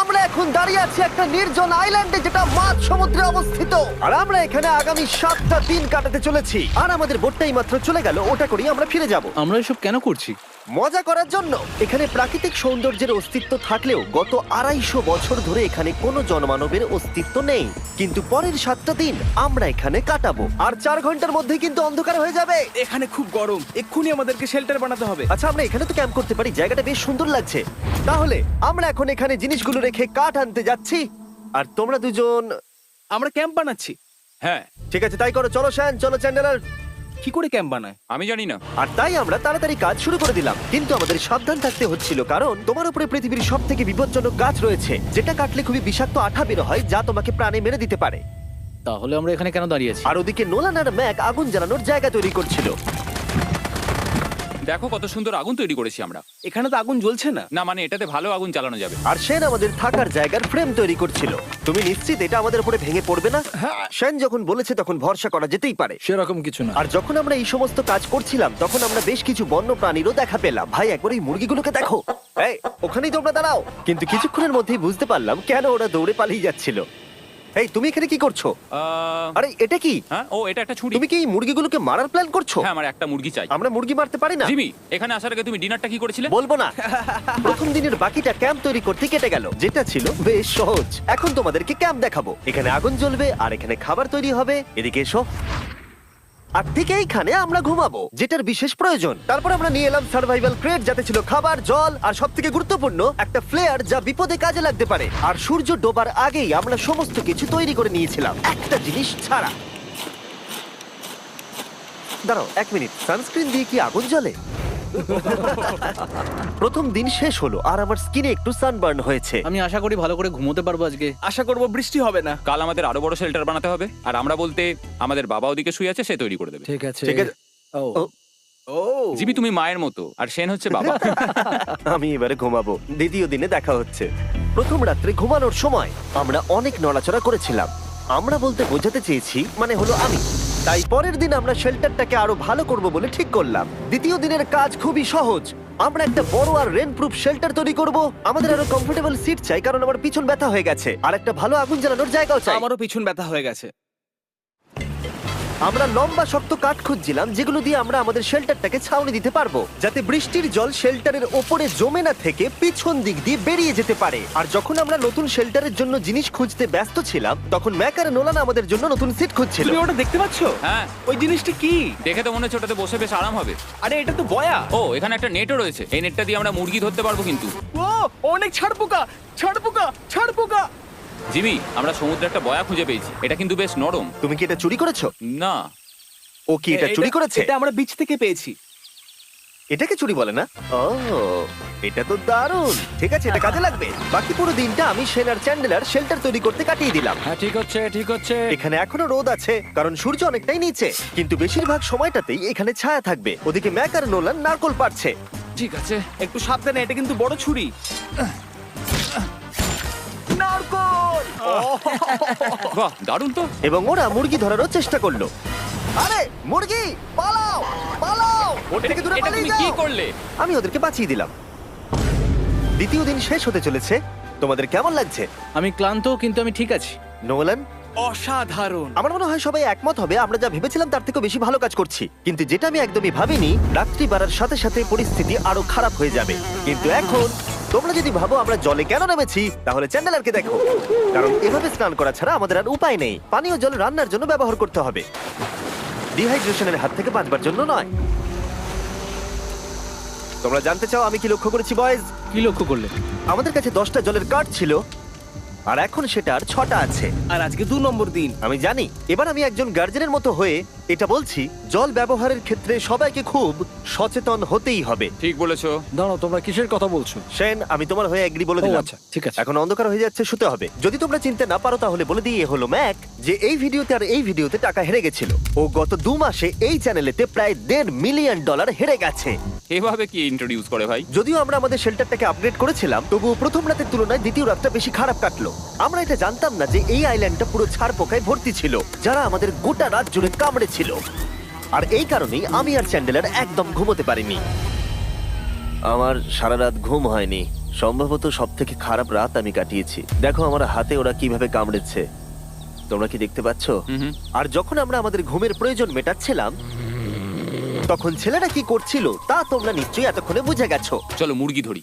আমরা এখন দাঁড়িয়ে আছি একটা নির্জন আইল্যান্ডে যেটা মাঝ সমুদ্রে অবস্থিত, আর আমরা এখানে আগামী 7টা দিন কাটাতে চলেছি। আর আমাদের বোটটাই মাত্র চলে গেল, ওটা করেই আমরা ফিরে যাব আমরা এসব কেন করছি? মজা করার জন্য। এখানে প্রাকৃতিক সৌন্দর্যের অস্তিত্ব থাকলেও গত 250 বছর ধরে এখানে কোনো জনমানবের অস্তিত্ব নেই। কিন্তু পরের 7টা দিন আমরা এখানে কাটাবো, আর 4 ঘন্টার মধ্যে কিন্তু অন্ধকার হয়ে যাবে। এখানে খুব গরম, এক্ষুনি আমাদেরকে শেল্টার বানাতে হবে। আচ্ছা, আমরা এখানে তো ক্যাম্প করতে পারি, জায়গাটা বেশ সুন্দর লাগছে। তাহলে আমরা এখন এখানে জিনিসগুলো রেখে কাঠ আনতে যাচ্ছি, আর তোমরা দুজন। আমরা ক্যাম্প বানাচ্ছি। হ্যাঁ, ঠিক আছে, তাই করো। চলো শ্যান, চলো চ্যান্ডেলার। কি করে ক্যাম্প বানায়? আমি জানি না। আর তাই আমরা তাড়াতাড়ি কাজ শুরু করে দিলাম, কিন্তু আমাদের সাবধান থাকতে হচ্ছিল, কারণ তোমার উপরে পৃথিবীর সব থেকে বিপজ্জনক গাছ রয়েছে, যেটা কাটলে খুবই বিষাক্ত আঠা বের হয়, যা তোমাকে প্রাণে মেরে দিতে পারে। তাহলে আমরা এখানে কেন দাঁড়িয়ে আছি? আর ওদিকে নোলান আর ম্যাক আগুন জ্বালানোর জায়গা তৈরি করছিল। দেখো কত সুন্দর আগুন তৈরি করেছি আমরা। এখানে তো আগুন জ্বলছে না। না মানে এটাতে ভালো আগুন চালানো যাবে। আর সেন আমাদের থাকার জায়গার ফ্রেম তৈরি করছিল। তুমি নিশ্চিত এটা আমাদের উপরে ভেঙে পড়বে না? সেন যখন বলেছে তখন ভরসা করা যেতেই পারে। সেরকম কিছু না। আর যখন আমরা এই সমস্ত কাজ করছিলাম তখন আমরা বেশ কিছু বন্য প্রাণীরও দেখা পেলাম। ভাই, একবার এই মুরগিগুলোকে দেখো। এই, ওখানেই তোমরা দাঁড়াও। কিন্তু কিছুক্ষণের মধ্যেই বুঝতে পারলাম কেন ওরা দৌড়ে পালিয়ে যাচ্ছিল। এই, তুমি এখানে কি করছো? আরে এটা কি? হ্যাঁ, ও এটা একটা ছুরি। তুমি কি এই মুরগিগুলোকে মারার প্ল্যান করছো? হ্যাঁ, আমার একটা মুরগি চাই। আমরা মুরগি মারতে পারি না। জিমি, এখানে আসার আগে তুমি ডিনারটা কি করেছিলে? বলবো না। প্রথম দিনের বাকিটা ক্যাম্প তৈরি করতে কেটে গেল, যেটা ছিল বেশ সহজ। এখন তোমাদেরকে ক্যাম্প দেখাবো। এখানে আগুন জ্বলবে আর এখানে খাবার তৈরি হবে। এদিকে এসো। আর ঠিক এইখানে আমরা ঘুমাবো, যেটার বিশেষ প্রয়োজন। তারপর আমরা নিয়ে এলাম সার্ভাইভাল ক্রেট, যাতে ছিল খাবার, জল আর সবথেকে গুরুত্বপূর্ণ একটা ফ্লেয়ার, যা বিপদে কাজে লাগতে পারে। আর সূর্য ডোবার আগেই আমরা সমস্ত কিছু তৈরি করে নিয়েছিলাম, একটা জিনিস ছাড়া। দাঁড়াও 1 মিনিট, সানস্ক্রিন দিয়ে কি আগুন জ্বলে? প্রথম দিন শেষ হলো আর আমার স্কিনে একটু সানবার্ন হয়েছে। আমি আশা করি ভালো করে ঘুমোতে পারবো আজকে। আশা করব বৃষ্টি হবে না। কাল আমাদের আরো বড় শেল্টার বানাতে হবে, আর আমরা বলতে আমাদের বাবা ওদিকে শুয়ে আছে, সে তৈরি করে দেবে। ঠিক আছে। ঠিক আছে। ও ও, ও জিমি, তুমি মায়ের মতো আর সেন হচ্ছে বাবা। আমি এবারে ঘুমাবো। দ্বিতীয় দিনে দেখা হচ্ছে। প্রথম রাত্রে ঘুমানোর সময় আমরা অনেক নড়াচড়া করেছিলাম। আমরা বলতে বোঝাতে চেয়েছি, মানে হলো আমি। তাই পরের দিন আমরা শেল্টারটাকে আরো ভালো করব বলে ঠিক করলাম। দ্বিতীয় দিনের কাজ খুবই সহজ। আমরা একটা বড় আর রেন প্রুফ শেল্টার তৈরি করব। আমাদের আরো কমফোর্টেবল সিট চাই, কারণ আমার পিছন ব্যথা হয়ে গেছে, আর একটা ভালো আগুন জ্বালানোর জায়গাও চাই। আমারও পিছন ব্যথা হয়ে গেছে। আমরা লম্বা শক্ত কাঠ খুঁজছিলাম, যেগুলো দিয়ে আমরা আমাদের শেল্টারটাকে ছাউনি দিতে পারবো, যাতে বৃষ্টির জল শেল্টারের ওপরে জমে না থেকে পিছন দিক দিয়ে বেরিয়ে যেতে পারে। আর যখন আমরা নতুন শেল্টারের জন্য জিনিস খুঁজতে ব্যস্ত ছিলাম, তখন ম্যাক আর নোলান আমাদের জন্য নতুন সিট খুঁজছিল। তুমি ওটা দেখতে পাচ্ছো? হ্যাঁ, ওই জিনিসটা কি? দেখে তো মনে হচ্ছে ওটাতে বসে বেশ আরাম হবে। আরে এটা তো বয়া। ও, এখানে একটা নেটও রয়েছে। এই নেটটা দিয়ে আমরা মুরগি ধরতে পারবো। কিন্তু ও অনেক ছাড় পোকা, ছাড় পোকা, ছাড় পোকা। জিমি, আমরা সমুদ্রে একটা বয়া খুঁজে পেয়েছি। এটা কিন্তু বেশ নরম। তুমি কি এটা চুরি করেছো? না, ও কি এটা চুরি করেছে? এটা আমরা বিচ থেকে পেয়েছি। এটাকে চুরি বলে না? ও, এটা তো দারুণ। ঠিক আছে, এটা কাজে লাগবে। বাকি পুরো দিনটা আমি সেন আর চ্যান্ডেলার শেল্টার তৈরি করতে কাটিয়ে দিলাম। হ্যাঁ, ঠিক হচ্ছে, ঠিক হচ্ছে। এখানে এখনো রোদ আছে, কারণ সূর্য অনেকটাই নিচে, কিন্তু বেশিরভাগ সময়টাতেই এখানে ছায়া থাকবে। ওদিকে ম্যাক আর নোলান নারকল পাড়ছে। ঠিক আছে। একটু সাবধানে, এটা কিন্তু বড় ছুরি। নারকল! বাহ, দারুণ তো। এবং ওরা মুরগি ধরারও চেষ্টা করলো। আরে মুরগি, পালাও পালাও, ওর থেকে দূরে এটা পালিয়ে তুমি কি যাও। করলে? আমি ওদেরকে বাঁচিয়ে দিলাম। দ্বিতীয় দিন শেষ হতে চলেছে। তোমাদের কেমন লাগছে? আমি ক্লান্ত, কিন্তু আমি ঠিক আছি। নোলান? অসাধারণ। আমার মনে হয় সবাই একমত হবে, আমরা যা ভেবেছিলাম তার থেকেও বেশি ভালো কাজ করছি। কিন্তু যেটা আমি একদমই ভাবিনি, রাত্রি বাড়ার সাথে সাথে পরিস্থিতি আরো খারাপ হয়ে যাবে। কিন্তু এখন তোমরা যদি ভাবো আমরা জলে কেন নেমেছি, তাহলে চ্যান্ডেলারকে দেখো। কারণ এভাবে স্নান করা ছাড়া আমাদের আর উপায় নেই। পানীয় জল রান্নার জন্য ব্যবহার করতে হবে, ডিহাইড্রেশনের হাত থেকে বাঁচবার জন্য নয়। তোমরা জানতে চাও আমি কি লক্ষ্য করেছি বয়েজ? কি লক্ষ্য করলে? আমাদের কাছে 10টা জলের কার্ড ছিল, আর এখন সেটা আর 6টা আছে। আর আজকে 2 নম্বর দিন। আমি জানি। এবার আমি একজন গার্জেনের মতো হয়ে এটা বলছি, জল ব্যবহারের ক্ষেত্রে সবাইকে খুব সচেতন হতেই হবে। ঠিক বলেছো। দাঁড়াও, তোমরা কিসের কথা বলছো? সেন, আমি তোমার হয়ে এগ্রি বলে দিলাম। আচ্ছা, ঠিক আছে। এখন অন্ধকার হয়ে যাচ্ছে, শুতে হবে। যদি তোমরা চিনতে না পারো তাহলে বলে দিয়ে হলো ম্যাক, যে এই ভিডিওতে আর এই ভিডিওতে টাকা হেরে গেছিল। ও গত 2 মাসে এই চ্যানেলেতে প্রায় $1.5 মিলিয়ন হেরে গেছে। এভাবে কি ইন্ট্রোডিউস করে ভাই? যদিও আমরা আমাদের শেল্টারটাকে আপগ্রেড করেছিলাম, তবুও প্রথম রাতের তুলনায় দ্বিতীয় রাতটা বেশি খারাপ কাটলো। আমরা এটা জানতাম না যে এই আইল্যান্ডটা পুরো ছাড় পোকায় ভর্তি ছিল, যারা আমাদের গোটা রাত জুড়ে কামড়েছিল। আর এই কারণেই আমি আর চ্যান্ডেলার একদম ঘুমোতে পারিনি। আমার সারা রাত ঘুম হয়নি। সম্ভবত সব থেকে খারাপ রাত আমি কাটিয়েছি। দেখো আমার হাতে ওরা কিভাবে কামড়েছে, তোমরা কি দেখতে পাচ্ছ? হুম। আর যখন আমরা আমাদের ঘুমের প্রয়োজন মেটাচ্ছিলাম, তখন ছেলেরা কি করছিল তা তোমরা নিশ্চয়ই এতক্ষণে বুঝে গেছো। চলো মুরগি ধরি।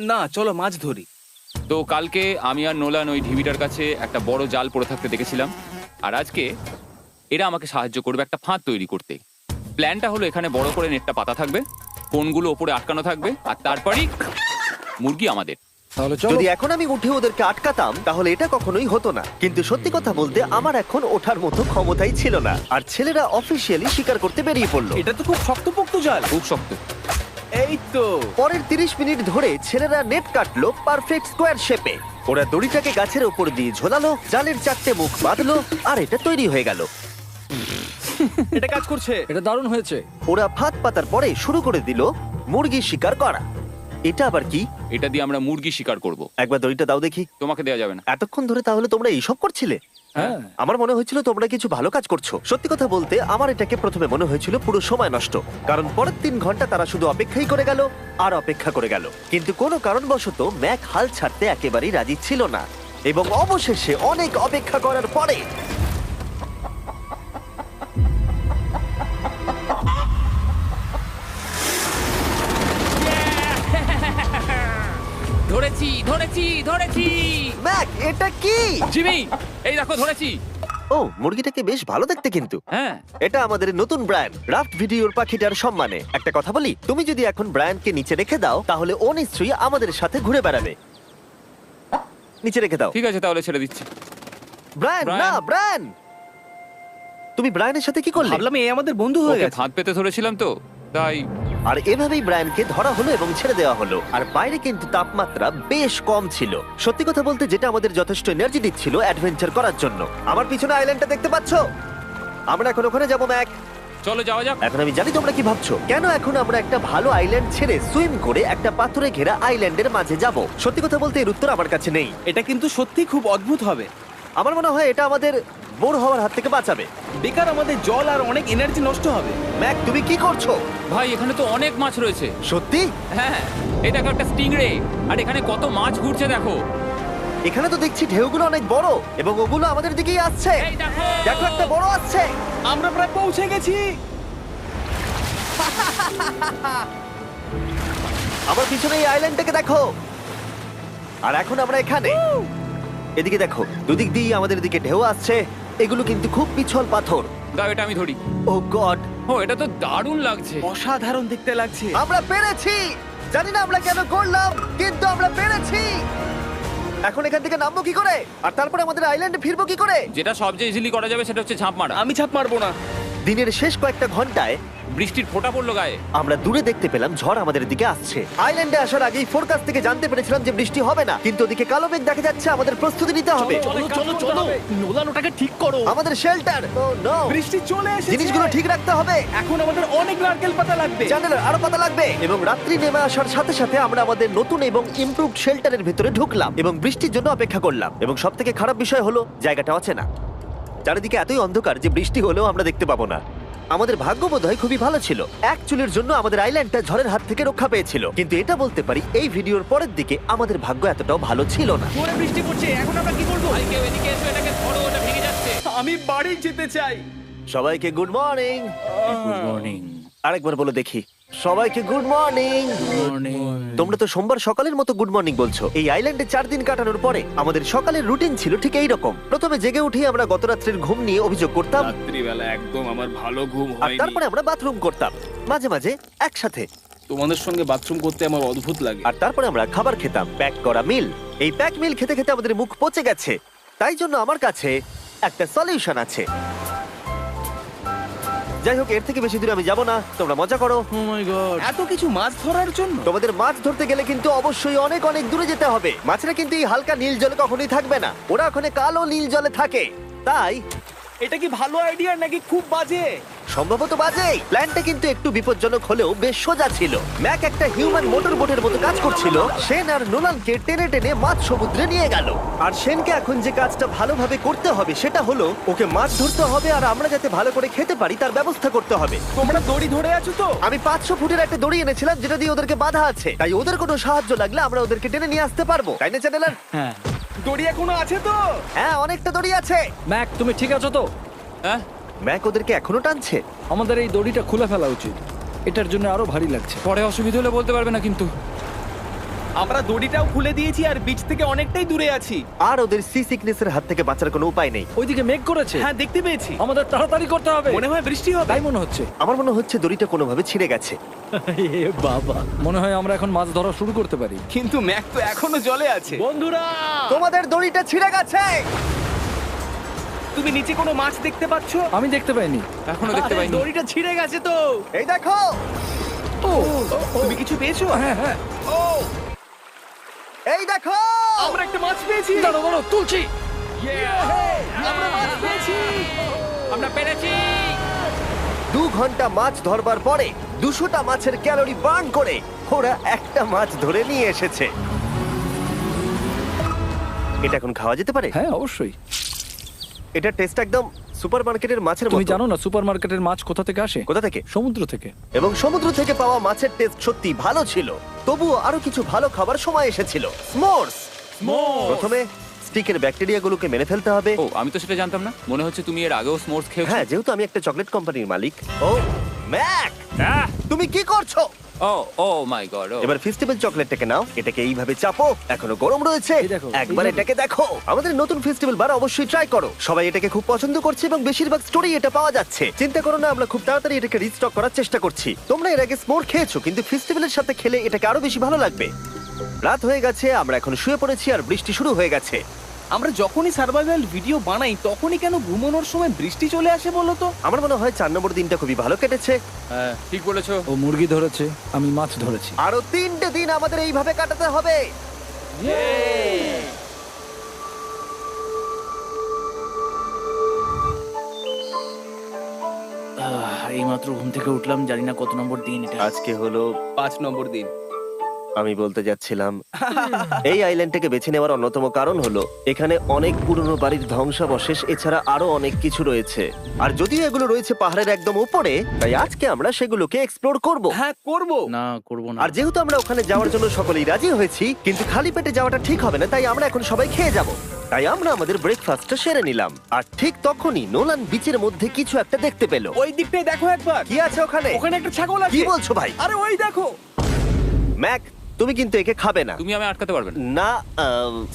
না, চলো মাছ ধরি। তো কালকে আমি আর নোলান ওই ঢিবিটার কাছে একটা বড় জাল পড়ে থাকতে দেখেছিলাম, আর আজকে এরা আমাকে সাহায্য করবে একটা ফাঁদ তৈরি করতে। প্ল্যানটা হলো এখানে বড় করে নেটটা পাতা থাকবে, কোনগুলো ওপরে আটকানো থাকবে, আর তারপরেই মুরগি আমাদের। তাহলে চলো। যদি এখন আমি উঠে ওদেরকে আটকাতাম তাহলে এটা কখনোই হতো না, কিন্তু সত্যি কথা বলতে আমার এখন ওঠার মতো ক্ষমতাই ছিল না। আর ছেলেরা অফিসিয়ালি স্বীকার করতে বেরিয়ে পড়লো। এটা তো খুব শক্তপোক্ত জাল। খুব শক্ত। এই তো। পরের 30 মিনিট ধরে ছেলেরা নেট কাটলো পারফেক্ট স্কোয়ার শেপে। ওরা দড়িটাকে গাছের উপর দিয়ে ঝোলালো, জালের 4টে মুখ বাঁধলো, আর এটা তৈরি হয়ে গেল। এটা কাজ করছে। এটা দারুণ হয়েছে। ওরা ফাঁদ পাতার পরে শুরু করে দিল মুরগি শিকার করা। এটা আবার কি? এটা দিয়ে আমরা মুরগি শিকার করব। একবার দড়িটা দাও দেখি। তোমাকে দেওয়া যাবে না। এতক্ষণ ধরে তাহলে তোমরা এইসব করছিলে? হ্যাঁ। আমার মনে হয়েছিল তোমরা কিছু ভালো কাজ করছো। সত্যি কথা বলতে আমার এটাকে প্রথমে মনে হয়েছিল পুরো সময় নষ্ট, কারণ পরের 3 ঘন্টা তারা শুধু অপেক্ষাই করে গেল আর অপেক্ষা করে গেল। কিন্তু কোনো কারণবশত ম্যাক হাল ছাড়তে একেবারেই রাজি ছিল না, এবং অবশেষে অনেক অপেক্ষা করার পরে ধরেছি ধরেছি ধরেছি। ম্যাক, এটা কি? জিমি, এই দেখো ধরেছি। ও, মুরগিটাকে বেশ ভালো দেখতে কিন্তু। হ্যাঁ। এটা আমাদের নতুন ব্র্যান্ড রাফট ভিডিওর পাখিটার সম্মানে। একটা কথা বলি, তুমি যদি এখন ব্র্যান্ডকে নিচে রেখে দাও তাহলে ও নিশ্চয়ই আমাদের সাথে ঘুরে বেড়াবে। নিচে রেখে দাও। ঠিক আছে, তাহলে ছেড়ে দিচ্ছি। Brian, Brian. না ব্রায়ান, তুমি ব্রায়ানের সাথে কি করলে? ভাবলাম এই আমাদের বন্ধু হয়ে ওকে গেছে। ফাঁদ পেতে ধরেছিলাম তো, তাই। আর এভাবেই ব্রায়ানকে ধরা হলো এবং ছেড়ে দেওয়া হলো। আর বাইরে কিন্তু তাপমাত্রা বেশ কম ছিল। সত্যি কথা বলতে যেটা আমাদের যথেষ্ট এনার্জি দিচ্ছিল অ্যাডভেঞ্চার করার জন্য। আমার পিছনে আইল্যান্ডটা দেখতে পাচ্ছ? আমরা এখন ওখানে যাবো ম্যাক। চলো যাওয়া যাক। এখন আমি জানি তোমরা কি ভাবছো, কেন এখন আমরা একটা ভালো আইল্যান্ড ছেড়ে সুইম করে একটা পাথরে ঘেরা আইল্যান্ডের মাঝে যাব? সত্যি কথা বলতে এর উত্তর আমার কাছে নেই। এটা কিন্তু সত্যি খুব অদ্ভুত হবে। আমার মনে হয় এটা আমাদের বোর হওয়ার হাত থেকে বাঁচাবে। বেকার আমাদের জল আর অনেক এনার্জি নষ্ট হবে। ম্যাক, তুমি কি করছো? ভাই, এখানে তো অনেক মাছ রয়েছে। সত্যি? হ্যাঁ, এই দেখো একটা স্টিংরে, আর এখানে কত মাছ ঘুরছে দেখো। এখানে তো দেখছি ঢেউগুলো অনেক বড় এবং ওগুলো আমাদের দিকেই আসছে। এই দেখো। দেখো, একটা বড় আসছে। আমরা প্রায় পৌঁছে গেছি। আমার পিছনে এই আইল্যান্ডটাকে দেখো। আর এখন আমরা এখানে। এদিকে দেখো, দুদিক দিয়ে আমাদের দিকে ঢেউ আসছে। এগুলো কিন্তু খুব পিছল পাথর। দাও, এটা আমি ধরি। ও গড, ও, এটা তো দারুণ লাগছে। অসাধারণ দেখতে লাগছে। আমরা পেরেছি। জানি না আমরা কেন করলাম, কিন্তু আমরা পেরেছি। এখন এখান থেকে নামবো কি করে, আর তারপরে আমাদের আইল্যান্ডে ফিরবো কি করে? যেটা সবচেয়ে ইজিলি করা যাবে সেটা হচ্ছে ঝাঁপ মারা। আমি ছাপ মারবো না। দিনের শেষ কয়েকটা ঘন্টায় বৃষ্টির ফোঁটা পড়লো গায়ে। আমরা দূরে দেখতে পেলাম ঝড় আমাদের দিকে আসছে। আইল্যান্ডে আসার আগেই ফোরকাস্ট থেকে জানতে পেরেছিলাম যে বৃষ্টি হবে না, কিন্তু ওদিকে কালো মেঘ দেখা যাচ্ছে। আমাদের প্রস্তুতি নিতে হবে। চলো চলো চলো, নোলান ওটাকে ঠিক করো। আমাদের শেল্টার, ও নো, বৃষ্টি চলে এসেছে। জিনিসগুলো ঠিক রাখতে হবে। এখন আমাদের অনেক নারকেল পাতা লাগবে। জানালার আরো পাতা লাগবে। এবং রাত্রি নেমে আসার সাথে সাথে আমরা আমাদের নতুন এবং ইমপ্রুভড শেল্টারের ভিতরে ঢুকলাম এবং বৃষ্টির জন্য অপেক্ষা করলাম। এবং সব থেকে খারাপ বিষয় হলো জায়গাটা অচেনা। চারিদিকে এতই অন্ধকার যে বৃষ্টি হলেও আমরা দেখতে পাবো না। আমাদের ভাগ্য বোধহয় খুবই ভালো ছিল। এক চুলের জন্য আমাদের আইল্যান্ডটা ঝড়ের হাত থেকে রক্ষা পেয়েছিল, কিন্তু এটা বলতে পারি এই ভিডিওর পরের দিকে আমাদের ভাগ্য এতটাও ভালো ছিল না। জোরে বৃষ্টি পড়ছে, এখন আমরা কি করব? ভাই, কেউ এদিকে এসো, এটাকে ধরো, ওটা ভেঙে যাচ্ছে। আমি বাড়ি যেতে চাই। সবাইকে গুড মর্নিং। Good morning. আরেকবার বলো দেখি, সবাইকে গুড মর্নিং। তোমরা তো সোমবার সকালের মতো গুড মর্নিং বলছো। এই আইল্যান্ডে 4 দিন কাটানোর পরে আমাদের সকালের রুটিন ছিল ঠিক এই রকম। প্রথমে জেগে উঠে আমরা গত রাত্রের ঘুম নিয়ে অভিযোগ করতাম, রাত্রিবেলা একদম আমার ভালো ঘুম আর হয়নি। তারপরে আমরা বাথরুম করতাম, মাঝে মাঝে একসাথে। তোমাদের সঙ্গে বাথরুম করতে আমার অদ্ভুত লাগে। আর তারপরে আমরা খাবার খেতাম, প্যাক করা মিল। এই প্যাক মিল খেতে খেতে আমাদের মুখ পচে গেছে, তাই জন্য আমার কাছে একটা সলিউশন আছে। যাই হোক, এর থেকে বেশি দূরে আমি যাব না, তোমরা মজা করো। ও মাই গড। এত কিছু মাছ ধরার জন্য? তোমাদের মাছ ধরতে গেলে কিন্তু অবশ্যই অনেক অনেক দূরে যেতে হবে। মাছেরা কিন্তু এই হালকা নীল জলে কখনোই থাকবে না, ওরা ওখানে কালো নীল জলে থাকে। তাই এটা কি ভালো আইডিয়া নাকি খুব বাজে? সম্ভবত বাজে। প্ল্যানটা কিন্তু একটু বিপজ্জনক হলেও বেশ সোজা ছিল। ম্যাক একটা হিউম্যান মোটর বোটের মতো কাজ করছিল। শেন আর নোলানকে টেনে টেনে মাছ সমুদ্রে নিয়ে গেল। আর শেনকে এখন যে কাজটা ভালোভাবে করতে হবে সেটা হলো ওকে মাছ ধরতে হবে আর আমরা যাতে ভালো করে খেতে পারি তার ব্যবস্থা করতে হবে। তোমরা দড়ি ধরে আছো তো? আমি 500 ফুটের একটা দড়ি এনেছিলাম যেটা দিয়ে ওদেরকে বাঁধা আছে, তাই ওদের কোনো সাহায্য লাগলে আমরা ওদেরকে টেনে নিয়ে আসতে পারবো, তাই না চ্যানেলার? হ্যাঁ। দড়ি এখনো আছে তো? হ্যাঁ, অনেকটা দড়ি আছে। ম্যাক, তুমি ঠিক আছো তো? হ্যাঁ, ম্যাক ওদেরকে এখনো টানছে। আমাদের এই দড়িটা খুলে ফেলা উচিত, এটার জন্য আরো ভারী লাগছে। পরে অসুবিধা হলে বলতে পারবে না কিন্তু। আমরা দড়িটাও খুলে দিয়েছি আর বিচ থেকে অনেকটাই দূরে আছি। আর ওদের সি সিকনেসের হাত থেকে বাঁচার কোনো উপায় নেই। ওইদিকে মেঘ করেছে। হ্যাঁ, দেখতে পেয়েছি। আমাদের তাড়াতাড়ি করতে হবে। মনে হয় বৃষ্টি হবে। তাই মনে হচ্ছে। আমার মনে হচ্ছে দড়িটা কোনোভাবে ছিঁড়ে গেছে। এ বাবা, মনে হয় আমরা এখন মাছ ধরা শুরু করতে পারি। কিন্তু ম্যাক তো এখনো জলে আছে। বন্ধুরা, তোমাদের দড়িটা ছিঁড়ে গেছে। তুমি নিচে কোনো মাছ দেখতে পাচ্ছ? আমি দেখতে পাইনি। এখনো দেখতে পাইনি। দড়িটা ছিঁড়ে গেছে তো। এই দেখো। ও, তুমি কিছু পেয়েছো? হ্যাঁ হ্যাঁ। ও, এই দেখো। আমরা একটা মাছ পেয়েছি। দাঁড়ো দাঁড়ো, তুলছি। আমরা মাছ পেয়েছি। আমরা পেরেছি। 2 ঘন্টা মাছ ধরবার পরে 200টা মাছের ক্যালোরি বার্ন করে ওরা একটা মাছ ধরে নিয়ে এসেছে। এটা এখন খাওয়া যেতে পারে? হ্যাঁ অবশ্যই। এটা টেস্ট একদম সুপারমার্কেটের মাছের তুমি মতো। জানো না সুপারমার্কেটের মাছ কোথা থেকে আসে? কোথা থেকে? সমুদ্র থেকে। এবং সমুদ্র থেকে পাওয়া মাছের টেস্ট সত্যি ভালো ছিল। তবুও আরো কিছু ভালো খাবার সময় এসেছিল। স্মোর্স। প্রথমে স্টিকের ব্যাকটেরিয়াগুলোকে মেরে ফেলতে হবে। ও, আমি তো সেটা জানতাম না। মনে হচ্ছে তুমি এর আগেও স্মোর্স খেয়েছো। হ্যাঁ, যেহেতু আমি একটা চকলেট কোম্পানির মালিক। ও ম্যাক, আহ! তুমি কি করছো? ও ও মাই গড। এবার ফেস্টিভ্যাল চকলেটটাকে নাও, এটাকে এইভাবে চাপো, এখনো গরম রয়েছে। এই দেখো, একবার এইভাবে। এটাকে দেখো। আমাদের নতুন ফেস্টিভ্যাল বার অবশ্যই ট্রাই করো। সবাই এটাকে খুব পছন্দ করছে এবং বেশিরভাগ স্টোরি এটা পাওয়া যাচ্ছে। চিন্তা করো না, আমরা খুব তাড়াতাড়ি এটাকে রিস্টক করার চেষ্টা করছি। তোমরা এর আগে স্মোর খেয়েছো, কিন্তু ফেস্টিভ্যালের সাথে খেলে এটাকে আরো বেশি ভালো লাগবে। রাত হয়ে গেছে, আমরা এখন শুয়ে পড়েছি আর বৃষ্টি শুরু হয়ে গেছে। আমরা যখনই সার্ভাইভাল ভিডিও বানাই তখনই কেন ঘুমানোর সময় বৃষ্টি চলে আসে বলো তো? আমার মনে হয় 4 নম্বর দিনটা খুবই ভালো কেটেছে। হ্যাঁ, ঠিক বলেছো। ও মুরগি ধরেছে, আমি মাছ ধরেছি। আরো 3টে দিন আমাদের এইভাবে কাটাতে হবে। এইমাত্র ঘুম থেকে উঠলাম, জানি না কত নম্বর দিন এটা। আজকে হলো 5 নম্বর দিন। আমি বলতে যাচ্ছিলাম এই আইল্যান্ডটাকে বেছে নেওয়ার অন্যতম কারণ হলো এখানে অনেক পুরনো বাড়ির ধ্বংসাবশেষ, এছাড়া আরো অনেক কিছু রয়েছে। আর যদিও এগুলো রয়েছে পাহাড়ের একদম উপরে, তাই আজকে আমরা সেগুলোকে এক্সপ্লোর করব। হ্যাঁ, করব। না, করব না। আর যেহেতু আমরা ওখানে যাওয়ার জন্য সকলেই রাজি হয়েছি, কিন্তু খালি পেটে যাওয়াটা ঠিক হবে না, তাই আমরা এখন সবাই খেয়ে যাব। তাই আমরা আমাদের ব্রেকফাস্টটা সেরে নিলাম। আর ঠিক তখনই নোলান বিচের মধ্যে কিছু একটা দেখতে পেল। ওই দিকটাই দেখো একবার। কি আছে ওখানে? ওখানে একটা ছাগল আছে। কি বলছো ভাই? আরে ওই দেখো। ম্যাক, তুমি কিন্তু একে খাবে না। তুমি আমি আটকাতে পারবে না। না,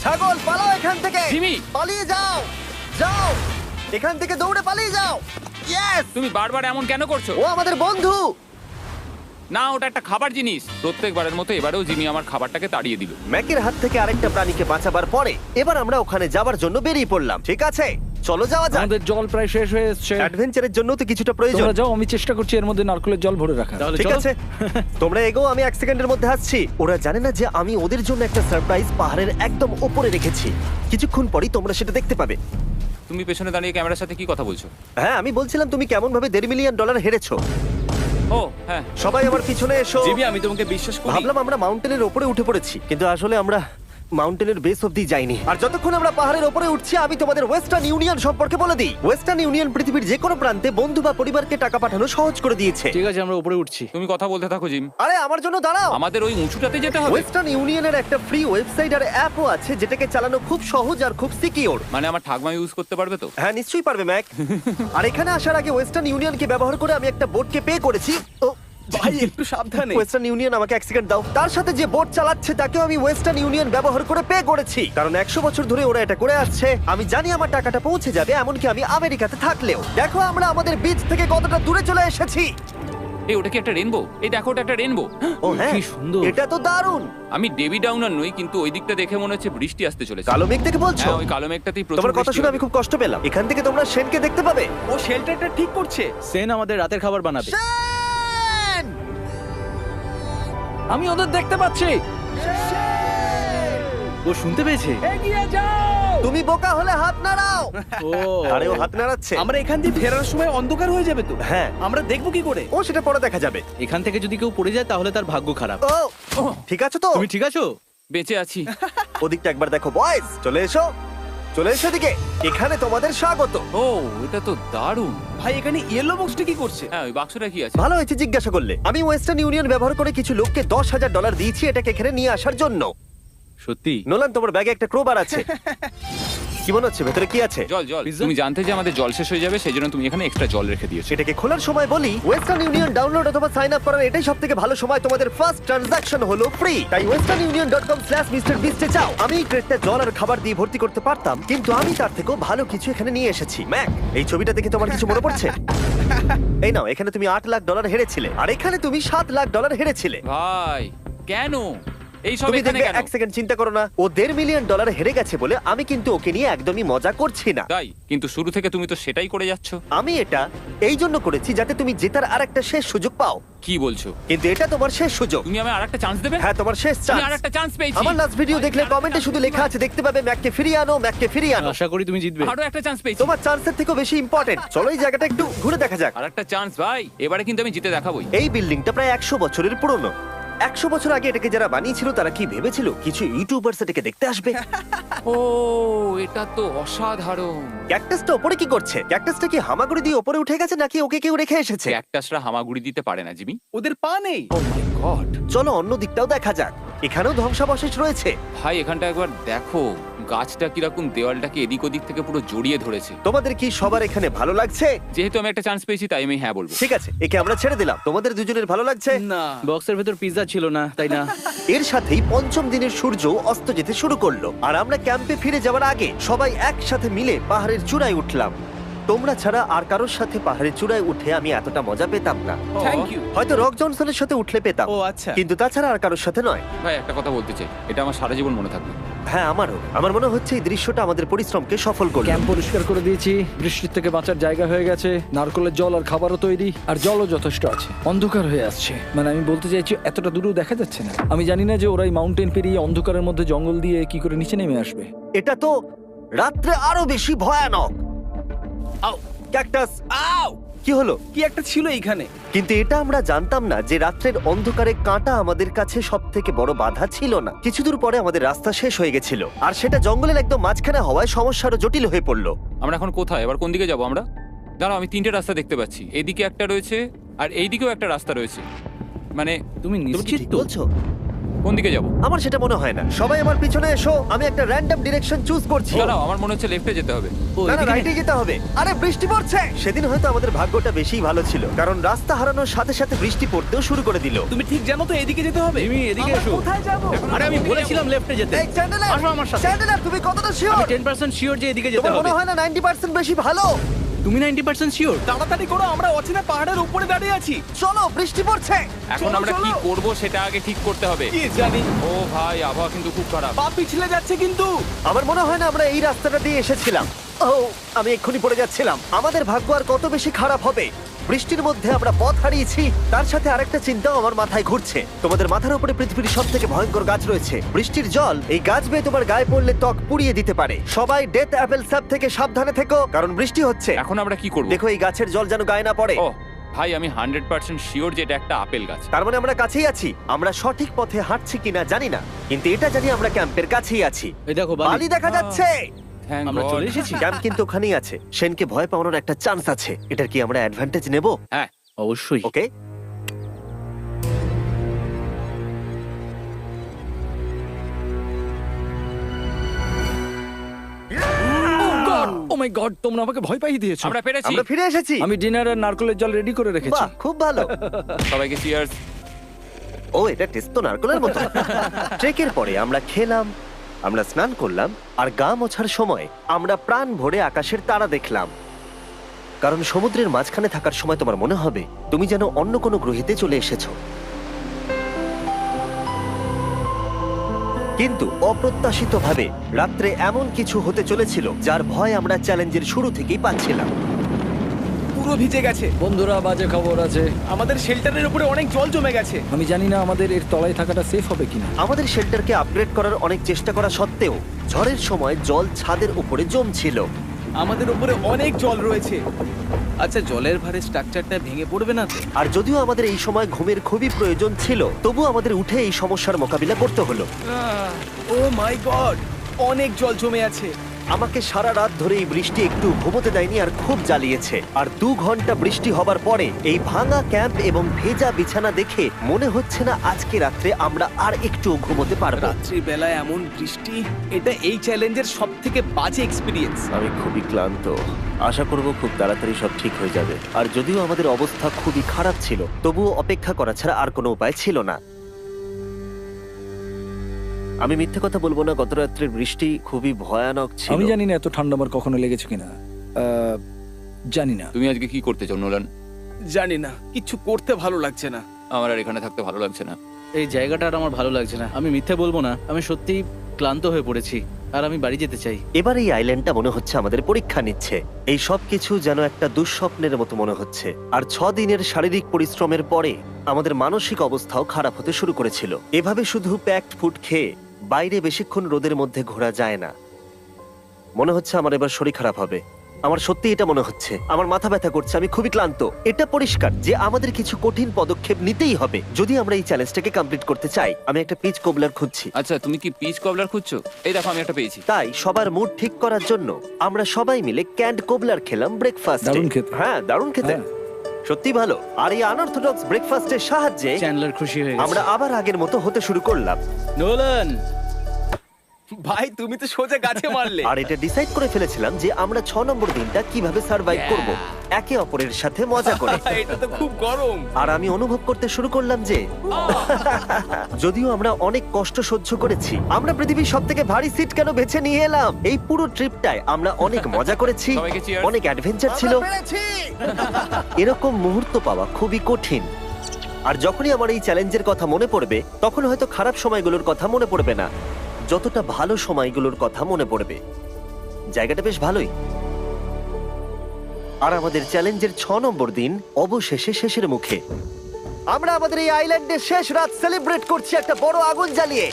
ছাগল পালাও এখান থেকে। জিমি! পালিয়ে যাও, যাও এখান থেকে, দৌড়ে পালিয়ে যাও। ইয়েস! তুমি বারবার এমন কেন করছো? ও আমাদের বন্ধু। না, ওটা একটা খাবার জিনিস। প্রত্যেকবারের মতো এবারেও জিমি আমার খাবারটাকে তাড়িয়ে দিল। ম্যাকের হাত থেকে আরেকটা প্রাণীকে বাঁচাবার পরে এবার আমরা ওখানে যাবার জন্য বেরিয়ে পড়লাম। ঠিক আছে, চলো যাওয়া যাক। আমাদের জল প্রায় শেষ হয়ে এসেছে। অ্যাডভেঞ্চারের জন্য তো কিছুটা প্রয়োজন। তোমরা যাও, আমি চেষ্টা করছি এর মধ্যে নারকেলের জল ভরে রাখা। তাহলে ঠিক চলো। আছে, তোমরা এগো, আমি 1 সেকেন্ডের মধ্যে আসছি। ওরা জানে না যে আমি ওদের জন্য একটা সারপ্রাইজ পাহাড়ের একদম উপরে রেখেছি। কিছুক্ষণ পরেই তোমরা সেটা দেখতে পাবে। তুমি পেছনে দাঁড়িয়ে ক্যামেরার সাথে কি কথা বলছো? হ্যাঁ, আমি বলছিলাম তুমি কেমন ভাবে $1.5 মিলিয়ন হেরেছো। ও হ্যাঁ। সবাই আমার পিছনে এসো। জিমি, আমি তোমাকে বিশ্বাস করি। ভাবলাম আমরা মাউন্টেনের উপরে উঠে পড়েছি, কিন্তু আসলে আমরা মাউন্টেনের বেস অব্দি যাইনি। আর যতক্ষণ আমরা পাহাড়ের উপরে উঠছি, আমি তোমাদের ওয়েস্টার্ন ইউনিয়ন সম্পর্কে বলে দিই। ওয়েস্টার্ন ইউনিয়ন পৃথিবীর যে কোনো প্রান্তে বন্ধু বা পরিবারকে টাকা পাঠানো সহজ করে দিয়েছে। ঠিক আছে, আমরা উপরে উঠছি। তুমি কথা বলতে থাকো জিম। আরে আমার জন্য দাঁড়াও। আমাদের ওই উঁচুটাতে যেতে হবে। ওয়েস্টার্ন ইউনিয়নের একটা ফ্রি ওয়েবসাইট আর অ্যাপও আছে, যেটাকে চালানো খুব সহজ আর খুব সিকিউর। মানে আমার ঠাকমা ইউজ করতে পারবে তো? হ্যাঁ, নিশ্চয়ই পারবে ম্যাক। আর এখানে আসার আগে ওয়েস্টার্ন ইউনিয়নকে ব্যবহার করে আমি একটা বোটকে পে করেছি। ও ভাই, একটু সাবধানে। ওয়েস্টার্ন ইউনিয়ন আমাকে 1 সেকেন্ড দাও। তার সাথে যে বোট চালাচ্ছে তাকেও আমি ওয়েস্টার্ন ইউনিয়ন ব্যবহার করে পে করেছি, কারণ 100 বছর ধরে ওরা এটা করে আসছে। আমি জানি আমার টাকাটা পৌঁছে যাবে, এমনকি আমি আমেরিকাতে থাকলেও। দেখো আমরা আমাদের বিচ থেকে কতটা দূরে চলে এসেছি। এই ওটা কি একটা রেনবো? এই দেখো, ওটা একটা রেনবো। ও হ্যাঁ, কি সুন্দর। এটা তো দারুণ। আমি ডেভি ডাউনার নই, কিন্তু ওই দিকটা দেখে মনে হচ্ছে বৃষ্টি আসতে চলেছে। কালো মেঘ দেখে বলছো? হ্যাঁ, ওই কালো মেঘটাতেই প্রচুর তোমার কথা বৃষ্টি শুনে হবে। আমি খুব কষ্ট পেলাম। এখান থেকে তোমরা শেনকে দেখতে পাবে। ও শেল্টারটা ঠিক করছে। সেন আমাদের রাতের খাবার বানাবে। শেন! আমি ওদের দেখতে পাচ্ছি। ও শুনতে পেয়েছে। তুমি বোকা হলে হাত নাড়াও। ও আরে ও হাত নাড়াচ্ছে। আমরা এখান দিয়ে ফেরার সময় অন্ধকার হয়ে যাবে তো। হ্যাঁ। আমরা দেখবো কি করে? ও সেটা পরে দেখা যাবে। এখান থেকে যদি কেউ পড়ে যায় তাহলে তার ভাগ্য খারাপ। ও ঠিক আছে তো? তুমি ঠিক আছো? বেঁচে আছি। ওদিকটা একবার দেখো বয়েজ, চলে এসো, চলে এসো এদিকে। এখানে তোমাদের স্বাগত। ও এটা তো দারুণ। ভাই এখানে ইয়েলো বক্সটা কি করছে? হ্যাঁ ওই বাক্সটা কি আছে? ভালো হয়েছে জিজ্ঞাসা করলে। আমি ওয়েস্টার্ন ইউনিয়ন ব্যবহার করে কিছু লোককে $10,000 দিয়েছি এটাকে এখানে নিয়ে আসার জন্য। সত্যি? নোলান, তোমার ব্যাগে একটা ক্রোবার আছে। কি মনে হচ্ছে ভেতরে কি আছে? জল জল। তুমি জানতে যে আমাদের জল শেষ হয়ে যাবে সেই জন্য তুমি এখানে এক্সট্রা জল রেখে দিয়েছো। সেটাকে খোলার সময় বলি, ওয়েস্টার্ন ইউনিয়ন ডাউনলোড অথবা সাইন আপ করার এটাই সবথেকে ভালো সময়। তোমাদের ফার্স্ট ট্রানজাকশন হলো ফ্রি। তাই westernunion.com/MrBeast এ যাও। আমি এই ক্রেটটা জল আর খাবার দিয়ে ভর্তি করতে পারতাম, কিন্তু আমি তার থেকেও ভালো কিছু এখানে নিয়ে এসেছি। ম্যাক, এই ছবিটা দেখে তোমার কিছু মনে পড়ছে? এই নাও, এখানে তুমি $8 লাখ হেরেছিলে, আর এখানে তুমি $7 লাখ হেরেছিলে। ভাই কেন এই সব তুমি এখানে দেখবে, কেন? এক সেকেন্ড চিন্তা করো না। ও $1.5 মিলিয়ন হেরে গেছে বলে আমি কিন্তু ওকে নিয়ে একদমই মজা করছি না। তাই কিন্তু শুরু থেকে তুমি তো সেটাই করে যাচ্ছ। আমি এটা এই জন্য করেছি যাতে তুমি জেতার আরেকটা শেষ সুযোগ পাও, কি বলছো? কিন্তু এটা তোমার শেষ সুযোগ। তুমি আমায় আরেকটা চান্স দেবে? হ্যাঁ, তোমার শেষ আমি চান্স। আরেকটা চান্স পেয়েছি। আমার লাস্ট ভিডিও দেখলে কমেন্টে শুধু লেখা আছে, দেখতে পাবে ম্যাককে ফিরিয়ে আনো, ম্যাককে ফিরিয়ে আনো। আশা করি তুমি জিতবে। আরো একটা চান্স পেয়েছি। তোমার চান্সের থেকেও বেশি ইম্পর্টেন্ট। চলো এই জায়গাটা একটু ঘুরে দেখা যাক। আরেকটা চান্স ভাই, এবারে কিন্তু আমি জিতে দেখাবোই। এই বিল্ডিংটা প্রায় 100 বছরের পুরনো। 100 বছর আগে এটাকে যারা বানিয়েছিল তারা কি ভেবেছিল কিছু ইউটিউবার্স এটাকে দেখতে আসবে? ও এটা তো অসাধারণ। ক্যাকটাসটা ওপরে কি করছে? ক্যাকটাসটা কি হামাগুড়ি দিয়ে ওপরে উঠে গেছে নাকি ওকে কেউ রেখে এসেছে? ক্যাকটাসরা হামাগুড়ি দিতে পারে না জিমি। ওদের পা নেই। ও মাই গড। চলো অন্য দিকটাও দেখা যাক। এখানেও ধ্বংসাবশেষ রয়েছে। ভাই এখানটা একবার দেখো, গাছটা কিরকম দেওয়ালটাকে এদিক ওদিক থেকে পুরো জড়িয়ে ধরেছে। তোমাদের কি সবার এখানে ভালো লাগছে? যেহেতু আমি একটা চান্স পেয়েছি তাই আমি হ্যাঁ বলবো। ঠিক আছে, একে আমরা ছেড়ে দিলাম। তোমাদের দুজনের ভালো লাগছে? না। বক্সের ভেতর পিৎজা ছিল না, তাই না? এর সাথেই পঞ্চম দিনের সূর্য অস্ত যেতে শুরু করলো, আর আমরা ক্যাম্পে ফিরে যাওয়ার আগে সবাই একসাথে মিলে পাহাড়ের চূড়ায় উঠলাম। তোমরা ছাড়া আর কারোর সাথে পাহাড়ের চূড়ায় উঠে আমি এতটা মজা পেতাম না। Thank you. হয়তো রক জনসনের সাথে উঠলে পেতাম, ও আচ্ছা। কিন্তু তাছাড়া আর কারোর সাথে নয়। ভাই একটা কথা বলতে চাই, এটা আমার সারা জীবন মনে থাকবে। হ্যাঁ, আমারও। আমার মনে হচ্ছে এই দৃশ্যটা আমাদের পরিশ্রমকে সফল করলো। ক্যাম্প পরিষ্কার করে দিয়েছি, বৃষ্টির থেকে বাঁচার জায়গা হয়ে গেছে, নারকেলের জল আর খাবারও তৈরি, আর জলও যথেষ্ট আছে। অন্ধকার হয়ে আসছে, মানে আমি বলতে চাইছি এতটা দূরেও দেখা যাচ্ছে না। আমি জানি না যে ওরা এই মাউন্টেন পেরিয়ে অন্ধকারের মধ্যে জঙ্গল দিয়ে কি করে নিচে নেমে আসবে। এটা তো রাত্রে আরো বেশি ভয়ানক। আউ, ক্যাকটাস, আউ! কি হলো? কি একটা ছিল এইখানে। কিন্তু এটা আমরা জানতাম না যে রাত্রের অন্ধকারে কাঁটা আমাদের কাছে সব থেকে বড় বাধা ছিল না। কিছু দূর পরে আমাদের রাস্তা শেষ হয়ে গেছিল, আর সেটা জঙ্গলের একদম মাঝখানে হওয়ায় সমস্যা আরো জটিল হয়ে পড়লো। আমরা এখন কোথায়, এবার কোন দিকে যাবো আমরা? দাঁড়াও, আমি তিনটে রাস্তা দেখতে পাচ্ছি। এইদিকে একটা রয়েছে আর এইদিকেও একটা রাস্তা রয়েছে। মানে তুমি তুমি কি নিশ্চিত ঠিক তো? বলছো? কোন দিকে যাবো? আমার সেটা মনে হয় না। সবাই আমার পিছনে এসো, আমি একটা র্যান্ডম ডিরেকশন চুজ করছি। দাঁড়াও, আমার মনে হচ্ছে লেফটে যেতে হবে। ও, না না, এদিকে রাইটে যেতে হবে। আরে বৃষ্টি পড়ছে। সেদিন হয়তো আমাদের ভাগ্যটা বেশি ভালো ছিল, কারণ রাস্তা হারানোর সাথে সাথে বৃষ্টি পড়তেও শুরু করে দিল। তুমি ঠিক জানো তো এদিকে যেতে হবে? জিমি, এদিকে আমরা এসো। কোথায় যাবো? আরে আমি বলেছিলাম লেফটে যেতে। এই চ্যান্ডেলার, আসো আমার সাথে। চ্যান্ডেলার, তুমি কতটা শিওর? আমি 10% শিওর যে এদিকে যেতে তোমার হবে। মনে হয় না 90% বেশি ভালো? তুমি 90% শিওর? তাড়াতাড়ি করো, আমরা অচেনা পাহাড়ের উপরে দাঁড়িয়ে আছি। চলো, বৃষ্টি পড়ছে। এখন চলো, আমরা কি চলো। করব সেটা আগে ঠিক করতে হবে। কি জানি, ও ভাই, আবহাওয়া কিন্তু খুব খারাপ। পা পিছলে যাচ্ছে কিন্তু। আমার মনে হয় না আমরা এই রাস্তাটা দিয়ে এসেছিলাম। ও, আমি এক্ষুনি পড়ে যাচ্ছিলাম। আমাদের ভাগ্য আর কত বেশি খারাপ হবে। বৃষ্টির মধ্যে আমরা পথ হারিয়েছি, তার সাথে আরেকটা চিন্তাও আমার মাথায় ঘুরছে। তোমাদের মাথার উপরে পৃথিবীর সব থেকে ভয়ঙ্কর গাছ রয়েছে। বৃষ্টির জল এই গাছ বেয়ে তোমার গায়ে পড়লে ত্বক পুড়িয়ে দিতে পারে। সবাই ডেথ অ্যাপেল স্যাপ থেকে সাবধানে থেকো, কারণ বৃষ্টি হচ্ছে। এখন আমরা কি করব? দেখো, এই গাছের জল যেন গায়ে না পড়ে। ও ভাই, আমি 100% শিওর যে এটা একটা আপেল গাছ। তার মানে আমরা কাছেই আছি। আমরা সঠিক পথে হাঁটছি কিনা জানি না, কিন্তু এটা জানি আমরা ক্যাম্পের কাছেই আছি। এই দেখো বালি বালি। দেখা যাচ্ছে। Thank আমরা God. চলে এসেছি। ক্যাম্প কিন্তু ওখানেই আছে। সেনকে ভয় পাওয়ানোর একটা চান্স আছে। এটার কি আমরা অ্যাডভান্টেজ নেব? হ্যাঁ, অবশ্যই। ওকে। ও মাই গড, তোমরা আমাকে ভয় পাইয়ে দিয়েছো। আমরা পেরেছি। আমরা ফিরে এসেছি। আমি ডিনার আর নারকেলের জল রেডি করে রেখেছি। বাহ, খুব ভালো। সবাইকে চিয়ার্স। ও, এটা টেস্ট তো নারকেলের মতো। ট্রেকের পরে আমরা খেলাম, আমরা স্নান করলাম, আর গা মোছার সময় আমরা প্রাণ ভরে আকাশের তারা দেখলাম। কারণ সমুদ্রের মাঝখানে থাকার সময় তোমার মনে হবে তুমি যেন অন্য কোনো গ্রহেতে চলে এসেছো। কিন্তু অপ্রত্যাশিতভাবে রাত্রে এমন কিছু হতে চলেছিল যার ভয় আমরা চ্যালেঞ্জের শুরু থেকেই পাচ্ছিলাম। ও পুরো ভিজে গেছে। বন্ধুরা, বাজে খবর আছে। আমাদের শেল্টারের উপরে অনেক জল জমে গেছে। আমি জানি না আমাদের এর তলায় থাকাটা সেফ হবে কিনা। আমাদের শেল্টারকে আপগ্রেড করার অনেক চেষ্টা করা সত্ত্বেও ঝড়ের সময় জল ছাদের উপরে জমছিল। আমাদের উপরে অনেক জল রয়েছে। আচ্ছা, জলের ভারে স্ট্রাকচারটা ভেঙে পড়বে না তো? আর যদিও আমাদের এই সময় ঘুমের খুবই প্রয়োজন ছিল, তবু আমাদের উঠে এই সমস্যার মোকাবিলা করতে হলো। ও মাই গড, অনেক জল জমে আছে। আমাকে সারা রাত ধরে এই বৃষ্টি একটু ঘুমোতে দেয়নি আর খুব জ্বালিয়েছে। আর 2 ঘন্টা বৃষ্টি হবার পরে এই ভাঙা ক্যাম্প এবং ভেজা বিছানা দেখে মনে হচ্ছে না আজকে রাত্রে আমরা আর একটু ঘুমোতে পারবো। রাত্রি বেলায় এমন বৃষ্টি, এটা এই চ্যালেঞ্জের সব থেকে বাজে এক্সপিরিয়েন্স। আমি খুবই ক্লান্ত। আশা করব খুব তাড়াতাড়ি সব ঠিক হয়ে যাবে। আর যদিও আমাদের অবস্থা খুবই খারাপ ছিল, তবুও অপেক্ষা করা ছাড়া আর কোনো উপায় ছিল না। আমি মিথ্যে কথা বলবো না, গত রাত্রের বৃষ্টি খুবই ভয়ানক ছিল। আমি জানি না এত ঠান্ডা আমার কখনো লেগেছে কিনা। জানি না। তুমি আজকে কি করতে চাও নোলান? জানি না, কিছু করতে ভালো লাগছে না। আমার আর এখানে থাকতে ভালো লাগছে না। এই জায়গাটা আর আমার ভালো লাগছে না। আমি মিথ্যে বলবো না, আমি সত্যিই ক্লান্ত হয়ে পড়েছি আর আমি বাড়ি যেতে চাই। এবার এই আইল্যান্ডটা মনে হচ্ছে আমাদের পরীক্ষা নিচ্ছে। এই সব কিছু যেন একটা দুঃস্বপ্নের মতো মনে হচ্ছে। আর 6 দিনের শারীরিক পরিশ্রমের পরে আমাদের মানসিক অবস্থাও খারাপ হতে শুরু করেছিল। এভাবে শুধু প্যাকড ফুড খেয়ে বাইরে বেশিক্ষণ রোদের মধ্যে ঘোরা যায় না। মনে হচ্ছে আমার এবার শরীর খারাপ হবে। আমার সত্যি এটা মনে হচ্ছে। আমার মাথা ব্যথা করছে, আমি খুবই ক্লান্ত। এটা পরিষ্কার যে আমাদের কিছু কঠিন পদক্ষেপ নিতেই হবে যদি আমরা এই চ্যালেঞ্জটাকে কমপ্লিট করতে চাই। আমি একটা পিচ কোবলার খুঁজছি। আচ্ছা, তুমি কি পিচ কবলার খুঁজছো? এই দেখো, আমি একটা পেয়েছি। তাই সবার মুড ঠিক করার জন্য আমরা সবাই মিলে ক্যান্ড কোবলার খেলাম ব্রেকফাস্টে। দারুণ খেতে। হ্যাঁ, দারুণ খেতে। হ্যাঁ। সত্যি ভালো। আর এই আনঅর্থোডক্স ব্রেকফাস্টের সাহায্যে চ্যান্ডলার খুশি হয়ে আমরা গেছে। আবার আগের মতো হতে শুরু করলাম। নোলান, ভাই, তুমি তো সোজা গাছে মারলে। আর এটা ডিসাইড করে ফেলেছিলাম যে আমরা 6 নম্বর দিনটা কিভাবে সার্ভাইভ করব, একে অপরের সাথে মজা করে। এটা তো খুব গরম। আর আমি অনুভব করতে শুরু করলাম যে যদিও আমরা অনেক কষ্ট সহ্য করেছি, আমরা পৃথিবীর সবথেকে ভারী সিট কেন বেছে নিয়ে এলাম। এই পুরো ট্রিপটায় আমরা অনেক মজা করেছি, সবাইকে cheers। অনেক অ্যাডভেঞ্চার ছিল। এরকম মুহূর্ত পাওয়া খুবই কঠিন। আর যখনই আমার এই চ্যালেঞ্জের কথা মনে পড়বে, তখন হয়তো খারাপ সময়গুলোর কথা মনে পড়বে না, যতটা ভালো সময়গুলোর কথা মনে পড়বে। জায়গাটা বেশ ভালোই। আর আমাদের চ্যালেঞ্জের 6 নম্বর দিন অবশেষে শেষের মুখে। আমরা আমাদের এই আইল্যান্ডের শেষ রাত সেলিব্রেট করছি একটা বড় আগুন জ্বালিয়ে।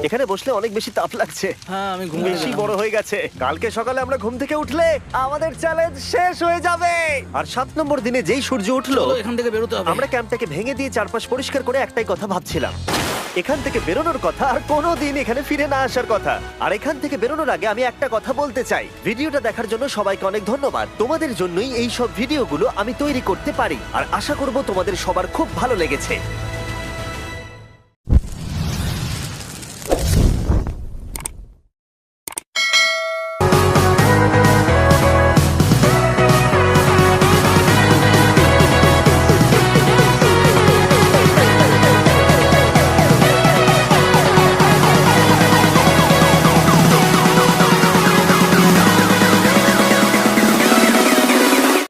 এখানে বসলে অনেক বেশি তাপ লাগছে। হ্যাঁ, আমি ঘুমিয়ে বেশি গেলাম। বড় হয়ে গেছে। কালকে সকালে আমরা ঘুম থেকে উঠলে আমাদের চ্যালেঞ্জ শেষ হয়ে যাবে। আর 7 নম্বর দিনে যেই সূর্য উঠলো, চলো, এখান থেকে বেরোতে হবে। আমরা ক্যাম্পটাকে ভেঙে দিয়ে চারপাশ পরিষ্কার করে একটাই কথা ভাবছিলাম, এখান থেকে বেরোনোর কথা, আর কোনোদিন এখানে ফিরে না আসার কথা। আর এখান থেকে বেরোনোর আগে আমি একটা কথা বলতে চাই, ভিডিওটা দেখার জন্য সবাইকে অনেক ধন্যবাদ। তোমাদের জন্যই এই সব ভিডিওগুলো আমি তৈরি করতে পারি, আর আশা করব তোমাদের সবার খুব ভালো লেগেছে।